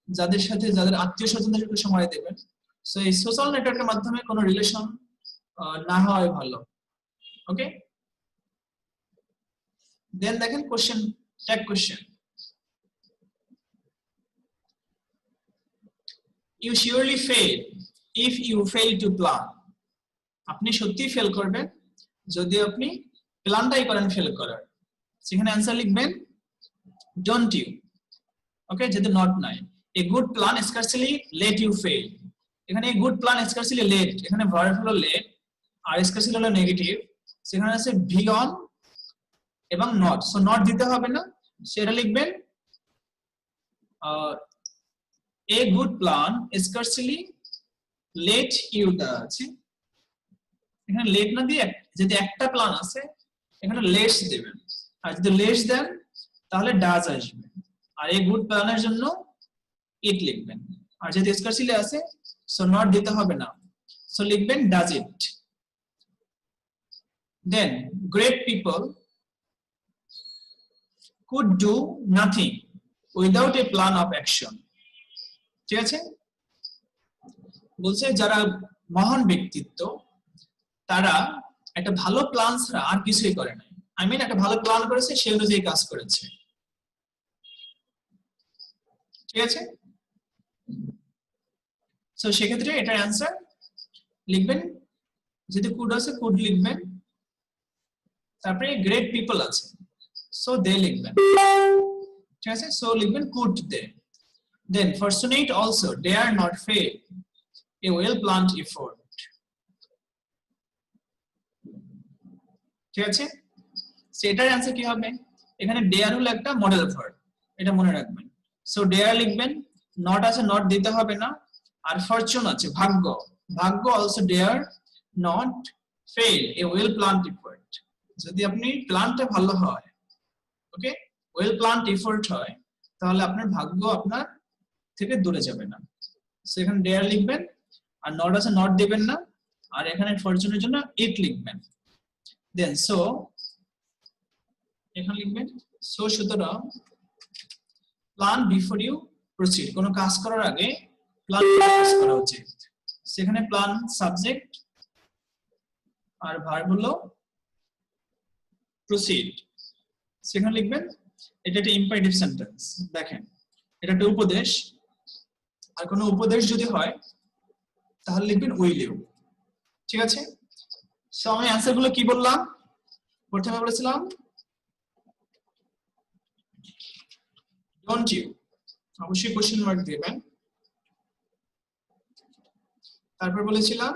যাদের সাথে যাদের আত্মীয় স্বজনদেরকে সময় দেবেন। সো এই সোশ্যাল নেটওয়ার্কের মাধ্যমে কোনো রিলেশন না হওয়াই ভালো। ওকে, দেন দেখেন question, tag question. You surely fail if you fail to plan. আপনি সত্যি ফেল করবেন যদি আপনি প্ল্যানটাই করেন ফেল করার। সেখানে অ্যানসার লিখবেন ডোন্ট ইউ। ওকে, যদি নট নাই, a good plan scarcely let you fail. এখানে a good plan scarcely let, এখানে ভার্ব হলো লেট আর স্কার্সলি হলো নেগেটিভ, সেখানে আছে বি অন এবং নট। সো নট দিতে হবে না, সেটা লিখবেন a good plan scarcely let you আছে। এখানে লেট না দিয়ে যদি একটা প্ল্যান আছে এখানে লেটস দিবেন, আর যদি লেটস দেন তাহলে ডাজ আসবে, আর এই গুড প্ল্যানের জন্য ইট লিখবেন। আর যদি scarcely আছে সো নট দিতে হবে না, সো লিখবেন does it. Then great people could do nothing without a plan of action. ঠিক আছে, বলছে যারা মহান ব্যক্তিত্ব তারা একটা ভালো প্ল্যান ছাড়া আর কিছুই করে নাই। আই মিন একটা ভালো প্ল্যান করেছে, সে অনুযায়ী কাজ করেছে। ঠিক আছে, সো সেক্ষেত্রে এটার অ্যান্সার লিখবেন, যদি কুড আছে কুড লিখবেন, তারপরে গ্রেট পিপল আছে সো দে লিখবেন। ঠিক আছে, সো লিখবেন could they. Then fortunate also dare not fail a well-planned effort. ঠিক আছে, সেটার অ্যান্সার কি হবে? এখানে ডেয়ার হলো একটা মডেল ভার্ব, এটা মনে রাখবেন। সো ডেয়ার লিখবেন, নট আছে নট দিতে হবে না, আর ফরচুন আছে ভাগ্য, ভাগ্য also dare not fail a well planned effort. যদি আপনি প্ল্যানটা ভালো হয়, ওকে, ওয়েল প্ল্যান্ড এফোর্ট হয়, তাহলে আপনার ভাগ্য আপনার থেকে দূরে যাবে না। সো এখানে ডেয়ার লিখবেন, আর নট আছে নট দিবেন না, আর এখানে ফরচুনের জন্য ইট লিখবেন। দেন সো এখানে লিখবেন সো, সুতরাং প্ল্যান বিফোর ইউ প্রসিড, কোনো কাজ করার আগে প্ল্যান করা উচিত। সেখানে প্ল্যান সাবজেক্ট আর ভার্ব হলো প্রসিড। সেখানে লিখবেন এটা একটা ইম্পারেটিভ সেন্টেন্স। দেখেন এটা একটা উপদেশ, আর কোনো উপদেশ যদি হয় তাহলে লিখবেন উইল ইউ। ঠিক আছে, সো আমি অ্যান্সার গুলো কি বললাম? প্রথমে বলেছিলাম ডোন্ট ইউ, অবশ্যই কোশ্চেন মার্ক দিবেন। তারপর বলেছিলাম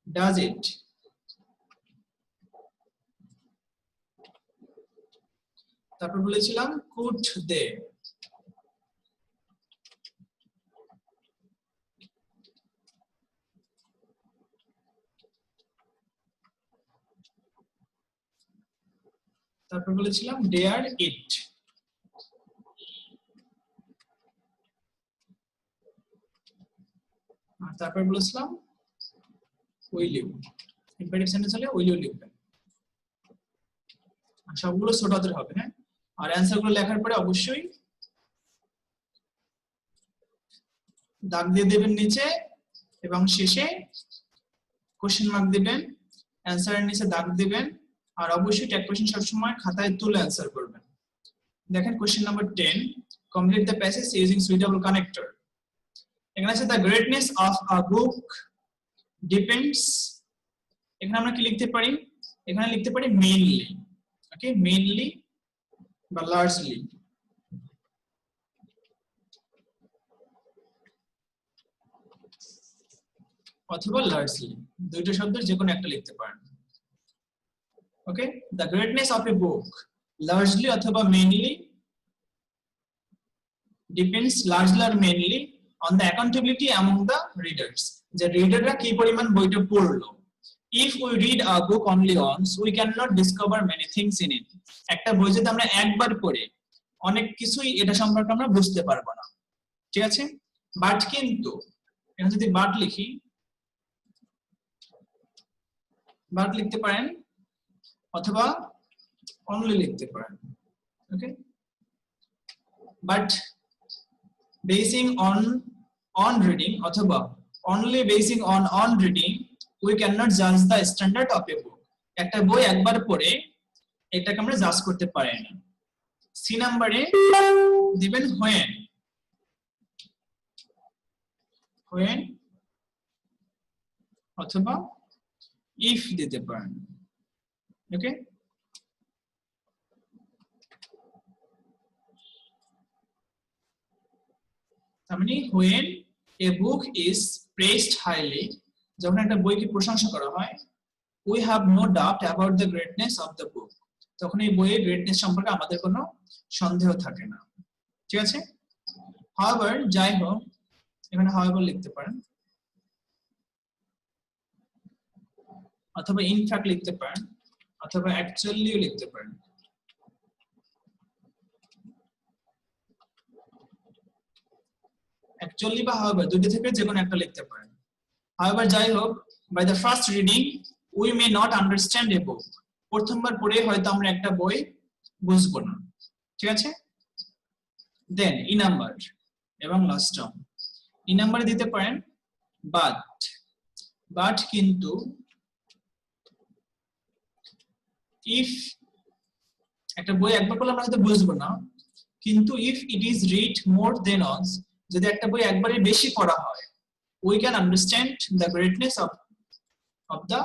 ডাজ ইট, তারপর বলেছিলাম কুড দে, তারপর বলেছিলাম ডেয়ার ইট, আর তারপর বলেছিলাম উইল ইউ। ইম্পারেটিভ সেন্টেন্স হলে উইল ইউ লিখবেন, আর সবগুলো ছোট হাতের হবে। হ্যাঁ, আর অ্যান্সার গুলো লেখার পরে অবশ্যই দাগ দিয়ে দেবেন নিচে, এবং শেষে কোশ্চেন মার্ক দিবেন, অ্যান্সারের নিচে দাগ দিবেন, আর অবশ্যই ট্যাগ কোশ্চেন সবসময় খাতায় তুলে অ্যান্সার করবেন। দেখেন question number 10, complete the passage using suitable connector. এখানে আছে the greatness of a book depends, এখানে আমরা কি লিখতে পারি, এখানে লিখতে পারি mainly, ওকে, mainly বা largely, অথবা largely, দুইটা শব্দের যে কোনো একটা লিখতে পারেন। ওকে, the greatness of a book largely অথবা mainly depends, largely or mainly, on the accountability among the readers, যে রিডাররা কি পরিমাণ বইটা পড়লো। if we read a book only once we cannot discover many things in it, একটা বই যদি আমরা একবার পড়ে অনেক কিছুই এটা সম্পর্কে আমরা বুঝতে পারবো না, ঠিক আছে। বাট কিন্তু এখানে যদি বাট লিখি, বাট লিখতে পারেন অথবা অনলি লিখতে পারেন, okay. But basing on reading অথবা only basing on reading we cannot judge the standard of a book, একটা বই একবার পড়ে এটাকে আমরা জাজ করতে পারি না। সি নম্বরে দিবেন when অথবা if দিতে পারেন, ওকে। মানে when a book is praised highly, যখন একটা বইকে প্রশংসা করা হয়, we have no doubt about the greatness of the book, তখন এই বইয়ের গ্রেটনেস সম্পর্কে আমাদের কোনো সন্দেহ থাকে না, ঠিক আছে। however, যাই হোক, এখানে however লিখতে পারেন অথবা in fact লিখতে পারেন অথবা actually লিখতে পারেন। actually বা however দুটো থেকে যে কোনো একটা লিখতে পারেন। however, যাই হোক, by the first reading we may not understand a book, প্রথমবার পড়ে হয়তো আমরা একটা বই বুঝবো না, ঠিক আছে। then in number এবং লাস্ট টার্ম, in number দিতে পারেন but কিন্তু if একটা বই একবার পড়লে আমরা হয়তো বুঝবো না, কিন্তু if it is read more than once, যদি একটা বই একবারে বেশি পড়া হয়, we can understand the greatness of the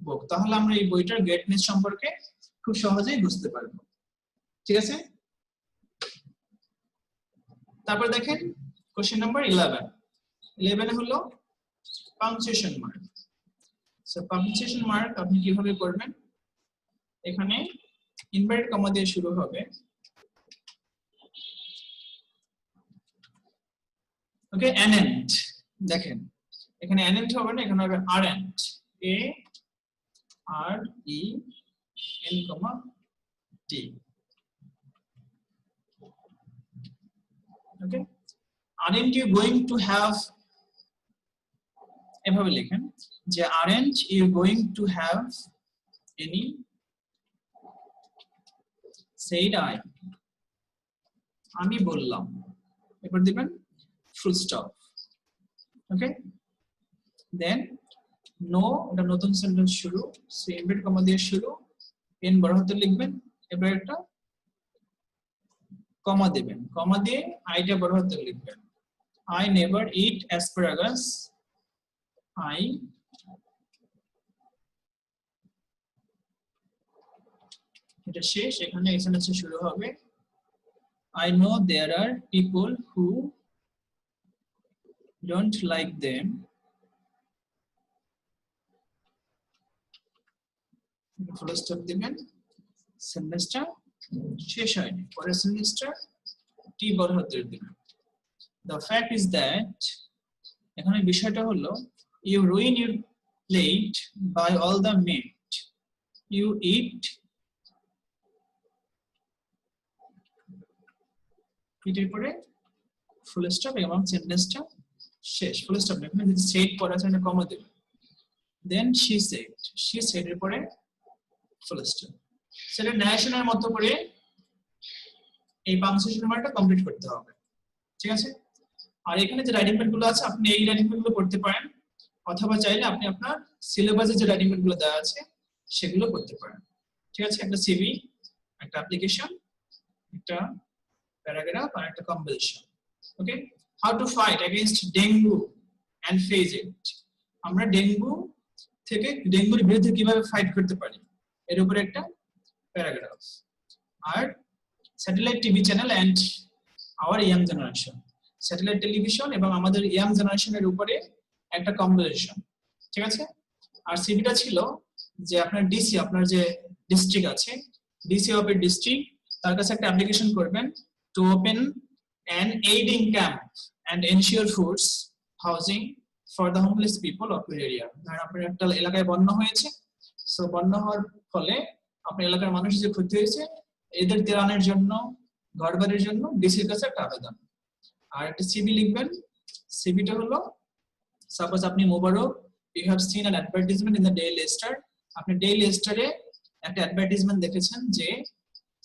book, তাহলে আমরা এই বইটার গ্রেটনেস সম্পর্কে খুব সহজেই বুঝতে পারবো, ঠিক আছে। তারপর দেখেন কোশ্চেন নাম্বার 11 হলো punctuation mark. So punctuation mark আপনি কিভাবে করবেন, এখানে ইনভার্টেড কমা দিয়ে শুরু হবে, ওকে। অ্যানেন্ট, দেখেন এখানে অ্যানেন্ট হবে না, এখানে হবে aren't, A R E N comma T, okay. aren't you going to have, এভাবে লিখেন যে aren't you going to have any, said I, আমি বললাম, এরপর দিবেন ফুল স্টপ, ওকে। দেন নো, এটা নতুন সেন্টেন্স শুরু, সো ইনভার্টেড কমা দিয়ে শুরু, এন বড় হাতে লিখবেন, এবার একটা কমা দিবেন, কমা দিয়ে আইটা বড় হাতে লিখবেন, I never eat asparagus, I এটা শেষ, এখানে এই সেন্টেন্স শুরু হবে I know there are people who don't like them, full stop দিবেন, সেন্টেন্সটা শেষ হয়নি, পরের সেন্টেন্সটা টি বড় হাতে দিবেন। The fact is that, এখানে বিষয়টা হলো you ruin your plate by all the meat you eat, এটার পরে ফুল স্টপ এবং সেন্টেন্সটা শেষ, ফুল স্টপ এখানে যদি সেট করা আছে না কমা দেবেন, দেন she said এর পরে ফুল স্টপ। সেটা ন্যারেশনের মতো করে এই পাংচুয়েশন মার্কটা কমপ্লিট করতে হবে, ঠিক আছে। আর এখানে যে রাইটিং প্যাড গুলো আছে আপনি এই রাইটিং প্যাড গুলো করতে পারেন, অথবা চাইলে আপনি আপনার সিলেবাসে যে রাইটিং প্যাড গুলো দেওয়া আছে সেগুলো করতে পারেন, ঠিক আছে। একটা সিভি, একটা অ্যাপ্লিকেশন, একটা প্যারাগ্রাফ আর একটা composition, okay. how to fight against dengue and face it. আমরা ডেঙ্গু থেকে ডেঙ্গুর বিরুদ্ধে কিভাবে ফাইট করতে পারি এর উপরে একটা প্যারাগ্রাফ। আর satellite TV channel and our young generation, satellite television এবং আমাদের ইয়াং জেনারেশনের উপরে একটা কম্পোজিশন, ঠিক আছে। আর সিভিটা ছিল যে আপনার ডিসি, আপনার যে ডিস্ট্রিক্ট আছে, ডিসি অফ এ ডিস্ট্রিক্ট, তার কাছে একটা অ্যাপ্লিকেশন করবেন to open an aiding camp and ensure foods housing for the homeless people of your area. ধরেন আপনার একটা এলাকায় বন্যা হয়েছে, সো বন্যা হওয়ার ফলে আপনার এলাকার মানুষ যে ক্ষতি হয়েছে এদের ত্রাণের জন্য, ঘরবাড়ির জন্য ডিসির কাছে একটা আবেদন। আর একটা সিবি লিখবেন। সিবিটা হলো সাপোজ আপনি Mobarak, you have seen an advertisement in the Daily Star, আপনি ডেইলি স্টারে একটা অ্যাডভার্টাইজমেন্ট দেখেছেন যে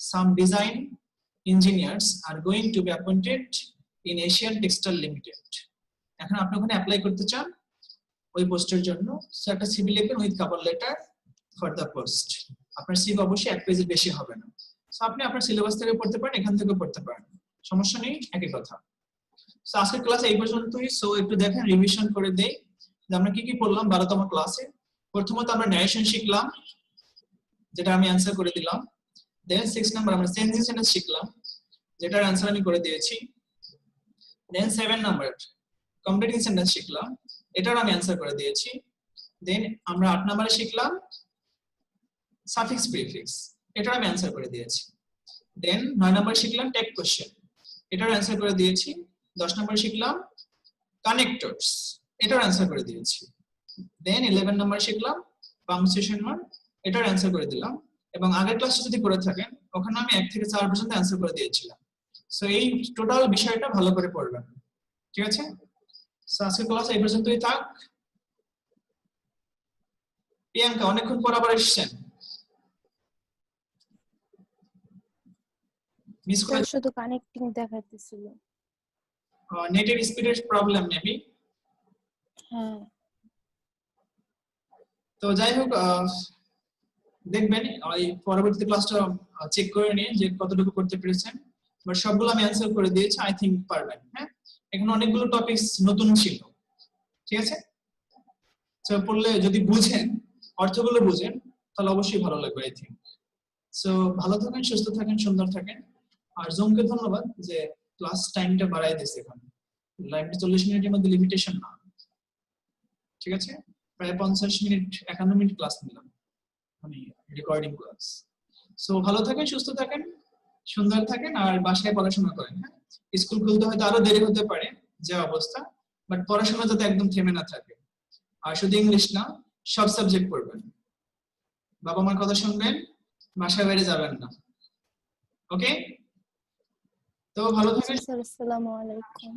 some design engineers are going to be appointed in Asian Textile Limited. এখন আপনি ওখানে অ্যাপ্লাই করতে চান ওই পোস্টের জন্য, সো একটা সিভি লিখবেন with cover letter for the post. আপনার সিভি অবশ্যই 1 পেজের বেশি হবে না। সো আপনি আপনার সিলেবাস থেকে পড়তে পারেন, এখান থেকে পড়তে পারেন, সমস্যা নেই, একই কথা। সো আজকের ক্লাস এই পর্যন্তই। সো একটু দেখেন, রিভিশন করে দেই যে আমরা কি কি পড়লাম 12তম ক্লাসে। প্রথমত আমরা ন্যারেশন শিখলাম, যেটা আমি অ্যানসার করে দিলাম। দেন 6 নাম্বার আমরা সেন্টেন্স সেন্টেন্স শিখলাম, যেটার অ্যানসার আমি করে দিয়েছি। দেন 7 নাম্বার কমপ্লিটিং সেন্টেন্স শিখলাম, এটার আমি অ্যানসার করে দিয়েছি। দেন আমরা 8 নাম্বারে শিখলাম সাফিক্স প্রিফিক্স, এটার আমি অ্যানসার করে দিয়েছি। দেন 9 নাম্বার শিখলাম টেক কোশ্চেন, এটার অ্যানসার করে দিয়েছি। 10 নাম্বার শিখলাম কানেক্টরস, এটার অ্যানসার করে দিয়েছি। দেন 11 নাম্বার শিখলাম পাংচুয়েশন মার্ক, এটার অ্যানসার করে দিলাম। এবং আগের ক্লাসে যদি করে থাকেন ওখানে আমি 1 থেকে 4 পর্যন্ত অ্যানসার করে দিয়েছিলাম। সো এই টোটাল বিষয়টা ভালো করে পড়বেন, ঠিক আছে। সো আজকের ক্লাস এই পর্যন্তই থাক। প্রিয়াঙ্কা অনেকক্ষণ পর আবার এসেছেন, মিস করে শুধু কানেক্টিং দেখাইতেছিল। নেটের স্পিডের প্রবলেম মেবি। হ্যাঁ, তো যাই হোক, দেখবেন ওই পরবর্তী ক্লাসটা চেক করে নিয়ে যে কতটুকু করতে পেরেছেন। বাট সবগুলো আমি অ্যানসার করে দিয়েছি, আই থিংক পারবেন। হ্যাঁ, এখানে অনেকগুলো টপিকস নতুন ছিল, ঠিক আছে। সো পড়লে যদি বুঝেন, অর্থগুলো বুঝেন, তাহলে অবশ্যই ভালো লাগবে আই থিংক। সো ভালো থাকেন, সুস্থ থাকেন, সুন্দর থাকেন। আর জুমকে ধন্যবাদ যে ক্লাস টাইমটা বাড়াই দিয়েছে, এখানে লাইভটা 40 মিনিটের মধ্যে লিমিটেশন না, ঠিক আছে। প্রায় 50 মিনিট 51 মিনিট ক্লাস নিলাম আমি, রেকর্ডিং ক্লাস। সো ভালো থাকেন, সুস্থ থাকেন, সুন্দর থাকেন, আর বাসায় পড়াশোনা করেন। হ্যাঁ, স্কুল খুলতে হয়তো আরো দেরি হতে পারে যে অবস্থা, বাট পড়াশোনা যাতে একদম থেমে না থাকে। আর শুধু ইংলিশ না, সব সাবজেক্ট পড়বেন। বাবা মার কথা শুনবেন, বাসায় বাইরে যাবেন না, ওকে। তো ভালো থাকেন। স্যার আসসালামু আলাইকুম।